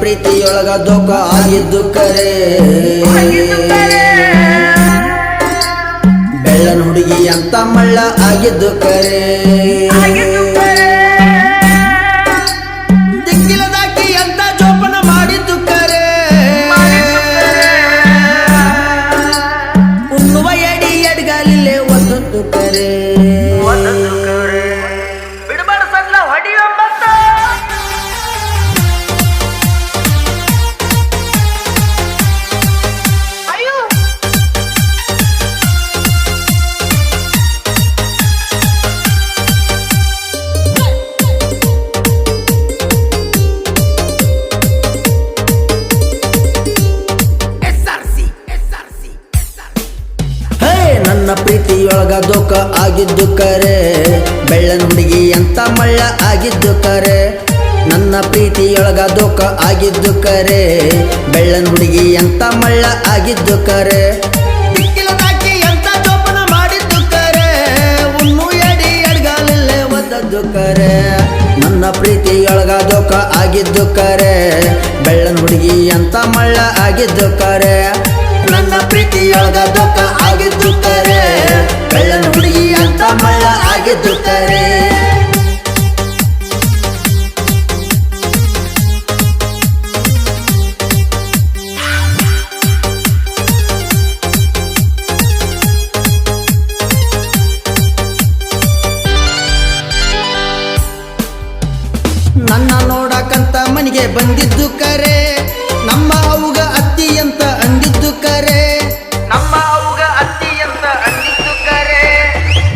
ಪ್ರೀತಿಯೊಳಗ ದೋಖ ಆಗಿದ್ದು ಕರೆ ಬೆಳ್ಳನ ಹುಡುಗಿ ಅಂತ ಮಳ್ಳ ಆಗಿದ್ದು ಕರೆ ದಿಕ್ಕಿಲದಾಕಿ ಅಂತ ಜೋಪನ ಮಾಡಿದ್ದು ಕರೆ ಉಣ್ಣುವ ಎಡಿ ಎಡ್ಗಾಲಿಲ್ಲೇ ಒಂದೊಂದು ಕರೆ ನನ್ನ ಪ್ರೀತಿಯೊಳಗ ದೋಖ ಆಗಿದ್ದು ಕರೆ ಬೆಳ್ಳನ ಹುಡುಗಿ ಅಂತ ಮಳ್ಳ ಆಗಿದ್ದು ಕರೆ ನನ್ನ ಪ್ರೀತಿಯೊಳಗ ದೋಖ ಆಗಿದ್ದು ಕರೆ ಬೆಳ್ಳನ ಹುಡುಗಿ ಅಂತ ಮಳ್ಳ ಆಗಿದ್ದು ಕರೆ ದಿಕ್ಕಿಲದಾಕಿ ಅಂತ ಜೋಪನ ಮಾಡಿದ್ದು ಕರೆ ಉಣ್ಣು ಎಡಿ ಎಡ್ಗಾಲಿಲ್ಲೇ ಒದ್ದದ್ದು ಕರೆ ನನ್ನ ಪ್ರೀತಿಯೊಳಗ ದೋಖ ಆಗಿದ್ದು ಕರೆ ಬೆಳ್ಳನ ಹುಡುಗಿ ಅಂತ ಮಳ್ಳ ಆಗಿದ್ದು ಕರೆ ನನ್ನ ಪ್ರೀತಿಯೊಳಗ ದೋಖ ಆಗಿದ್ದು ಕರೆ ಬೆಳ್ಳನ ಹುಡುಗಿ ಅಂತ ಮಳ್ಳ ಆಗಿದ್ದು ಕರೆ ನನ್ನ ನೋಡಕಂತ ಮನೆಗೆ ಬಂದಿದ್ದು ಕರೆ ನಮ್ಮ ಅವ್ಗ ಅತ್ತಿ ಅಂತ ಅಂದಿದ್ದು ಕರೆ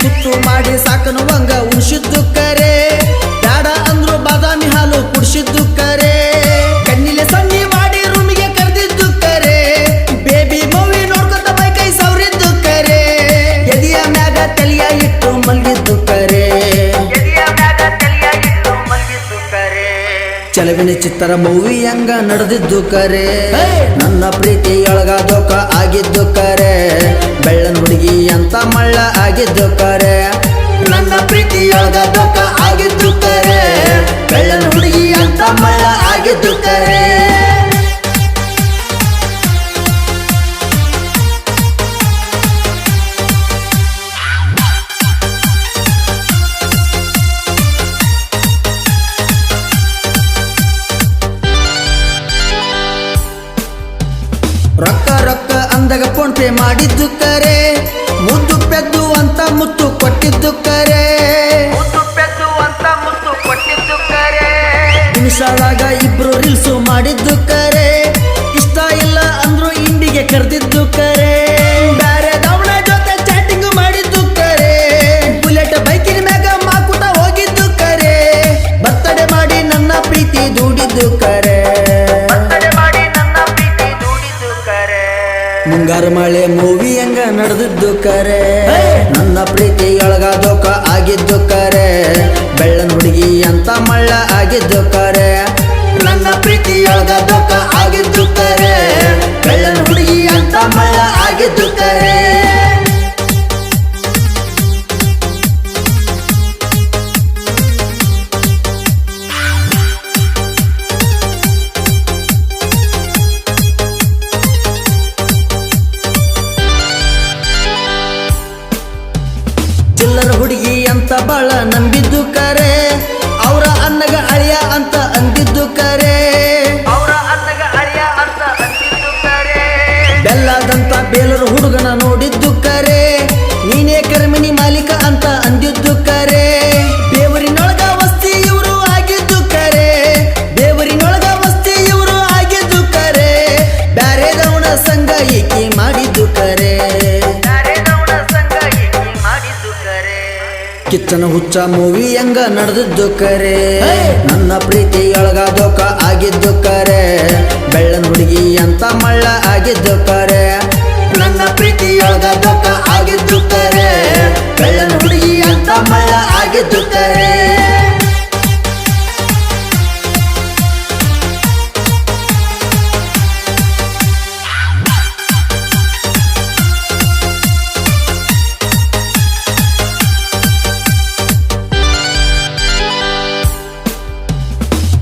ತುತ್ತು ಮಾಡಿ ಸಾಕನುವಂಗ ಉಣಿಸಿದ್ದು ಕರೆ ಬ್ಯಾಡ ಅಂದ್ರು ಬಾದಾಮಿ ಹಾಲು ಕುಡಿಸಿದ್ದು ಕರೆ ಕಣ್ಣಿಲೆ ಸನ್ನಿ ಮಾಡಿ ರೂಮಿಗೆ ಕರೆದಿದ್ದು ಕರೆ ಬೇಬಿ ಮೂವಿ ನೋಡ್ಕೊತ ಮೈ ಕೈ ಸವರಿದ್ದು ಕರೆ ಎದಿಯ ಮ್ಯಾಗ ತಲಿಯ ಇಟ್ಟು ಮಲ್ಗಿದ್ದು ಕರೆ ಚಲವಿನ ಚಿತ್ತರ ಮೂವಿ ಹಂಗ ನಡೆದಿದ್ದು ಕರೆ ನನ್ನ ಪ್ರೀತಿಯೊಳಗ ದೋಖ ಆಗಿದ್ದು ಕರೆ ಬೆಳ್ಳನ ಹುಡುಗಿ ಅಂತ ಮಳ್ಳ ಆಗಿದ್ದು ಕರೆ ನನ್ನ ಪ್ರೀತಿಯೊಳಗ ದೋಖ ಆಗಿದ್ದು ಕರೆ ಬೆಳ್ಳನ ಹುಡುಗಿ ಅಂತ ಮಳ್ಳ ಆಗಿದ್ದು ಕರೆ ರೊಕ್ಕ ರೊಕ್ಕ ಅಂದಾಗ ಫೋನ್ ಪೇ ಮಾಡಿದ್ದು ಕರೆ ಮುದ್ದು ಪೆದ್ದು ಅಂತ ಮುತ್ತು ಕೊಟ್ಟಿದ್ದು ಕರೆ ನಿಮಿಷದಾಗ ಇಬ್ರು ರೀಲ್ಸು ಮಾಡಿದ್ದು ಕರೆ ಇಷ್ಟ ಇಲ್ಲ ಅಂದ್ರು ಇಂಡಿಗೆ ಕರೆದಿದ್ದು ಕರೆ ಬ್ಯಾರೆ ದವಣ ಜೊತೆ ಚಾಟಿಂಗ್ ಮಾಡಿದ್ದು ಕರೆ ಬುಲೆಟ್ ಬೈಕಿನ ಮ್ಯಾಗ ಮಾಕುಟ ಹೋಗಿದ್ದು ಕರೆ ಬರ್ತಡೆ ಮಾಡಿ ನನ್ನ ಪ್ರೀತಿ ದೂಡಿದ್ದು ಕರೆ ಮುಂಗಾರು ಮಳೆ ಮೂವಿ ಹಂಗ ನಡೆದಿದ್ದು ಕರೆ ನನ್ನ ಪ್ರೀತಿಯೊಳಗ ದೋಖ ಆಗಿದ್ದು ಕರೆ ಬೆಳ್ಳನ ಹುಡುಗಿ ಅಂತ ಮಳ್ಳ ಆಗಿದ್ದು ಕರೆ ನನ್ನ ಪ್ರೀತಿಯೊಳಗ ದೋಖ ಆಗಿದ್ದು ಕರೆ ಬೆಳ್ಳನ ಹುಡುಗಿ ಅಂತ ಮಳ್ಳ ಆಗಿದ್ದು ಕರೆ ಚಿಲ್ಲರ ಹುಡುಗಿ ಅಂತ ಬಾಳ ನಂಬಿದ್ದು ಕರೆ ಅವರ ಅನ್ನಗ ಅಳಿಯ ಅಂತ ಅಂದಿದ್ದು ಕರೆ ಬೆಲ್ಲದಂತ ಬೇಲರ ಹುಡುಗನ ನೋಡಿದ್ದು ಕರೆ ನೀನೇ ಕರ್ಮಿನಿ ಮಾಲೀಕ ಅಂತ ಅಂದಿದ್ದು ಕರೆ ದೇವರಿನೊಳಗ ವಸ್ತಿ ಇವರು ಆಗಿದ್ದು ಕರೆ ದೇವರಿನೊಳಗ ವಸ್ತಿ ಇವರು ಆಗಿದ್ದು ಕರೆ ಬ್ಯಾರೆದವನ ಸಂಗ ಏಕೆ ಮಾಡಿದ್ದು ಕರೆ ಕಿಚ್ಚನ ಹುಚ್ಚ ಮೂವಿ ಹಂಗ ನಡೆದಿದ್ದು ಕರೆ ನನ್ನ ಪ್ರೀತಿಯೊಳಗ ದೋಖ ಆಗಿದ್ದು ಕರೆ ಬೆಳ್ಳನ ಹುಡುಗಿ ಅಂತ ಮಳ್ಳ ಆಗಿದ್ದು ಕರೆ ನನ್ನ ಪ್ರೀತಿಯೊಳಗ ದೋಖ ಆಗಿದ್ದು ಕರೆ ಬೆಳ್ಳನ ಹುಡುಗಿ ಅಂತ ಮಳ್ಳ ಆಗಿದ್ದು ಕರೆ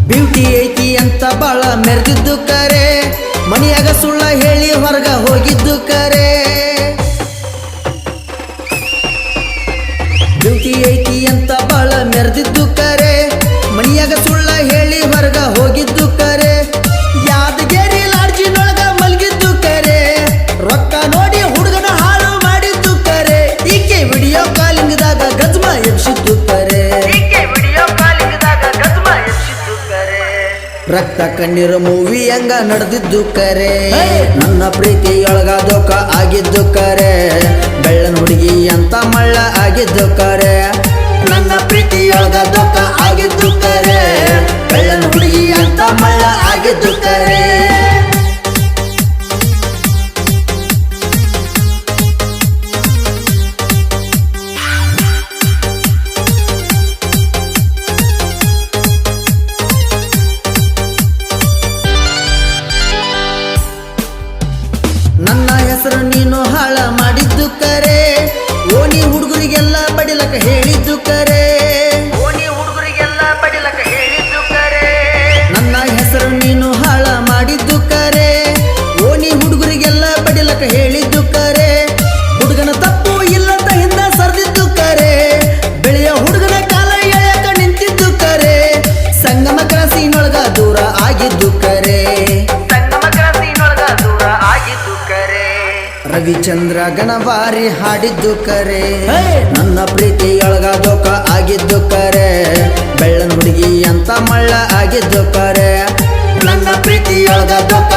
ಬ್ಯೂಟಿ ಐತಿ ಅಂತ ಅಂತ ಬಾಳ ಮೆರೆದಿದ್ದು ಕರೆ ಮನಿಯಾಗ ಸುಳ್ಳ ಹೇಳಿ ಹೊರಗ ಹೋಗಿದ್ದು ಕರೆ ಬ್ಯೂಟಿ ಐತಿ ಅಂತ ಬಾಳ ಮೆರೆದಿದ್ದು ಕರೆ ಮನಿಯಾಗ ಸುಳ್ಳ ಹೇಳಿ ಹೊರಗ ಹೋಗಿದ್ದು ಕರೆ ಯಾದಗಿರಿ ಲಾಡ್ಜಿನೊಳಗ ಮಲಗಿದ್ದು ಕರೆ ರೊಕ್ಕ ನೋಡಿ ಹುಡುಗನ ಹಾಳು ಮಾಡಿದ್ದು ಕರೆ ಈಕೆ ವಿಡಿಯೋ ಕಾಲಿಂಗ್ದಾಗ ಗಜ್ಮ ಎಬ್ಸಿದ್ದು ಕರೆ ರಕ್ತ ಕಣ್ಣೀರು ಮೂವಿ ಹಂಗ ನಡೆದಿದ್ದು ಕರೆ ನನ್ನ ಪ್ರೀತಿಯೊಳಗ ದೋಖ ಆಗಿದ್ದು ಕರೆ ಬೆಳ್ಳನ ಹುಡುಗಿ ಅಂತ ಮಳ್ಳ ಆಗಿದ್ದು ಕರೆ ನನ್ನ ಪ್ರೀತಿಯೊಳಗ ದೋಖ ಆಗಿದ್ದು ಕರೆ ಬೆಳ್ಳನ ಹುಡುಗಿ ಅಂತ ಮಳ್ಳ ಆಗಿದ್ದು ಕರೆ ನನ್ನ ಹೆಸರು ನೀನು ಹಾಳ ಮಾಡಿದ್ದು ಕರೆ ಓಣಿ ಹುಡುಗರಿಗೆಲ್ಲ ಬಡಿಲಕ ಹೇಳಿದ್ದು ಕರೆ ನನ್ನ ಹೆಸರು ನೀನು ಹಾಳ ಮಾಡಿದ್ದು ಕರೆ ಓಣಿ ಹುಡುಗರಿಗೆಲ್ಲ ಬಡಿಲಕ ಹೇಳಿದ್ದು ಕರೆ ಹುಡುಗನ ತಪ್ಪು ಇಲ್ಲಂತ ಹಿಂದ ಸರ್ದಿದ್ದು ಕರೆ ಬೆಳೆಯ ಹುಡುಗನ ಕಾಲ ಎಳೆಯಕ ನಿಂತಿದ್ದು ಕರೆ ಸಂಗಮ ಕ್ರಾಸಿನೊಳಗ ದೂರ ಆಗಿದ್ದು ಕರೆ ರವಿಚಂದ್ರ ಗಣವಾರಿ ಹಾಡಿದ್ದು ಕರೆ ನನ್ನ ಪ್ರೀತಿಯೊಳಗ ದೋಖ ಆಗಿದ್ದು ಕರೆ ಬೆಳ್ಳನ ಹುಡುಗಿ ಅಂತ ಮಳ್ಳ ಆಗಿದ್ದು ಕರೆ ನನ್ನ ಪ್ರೀತಿಯೊಳಗ ದೋಖ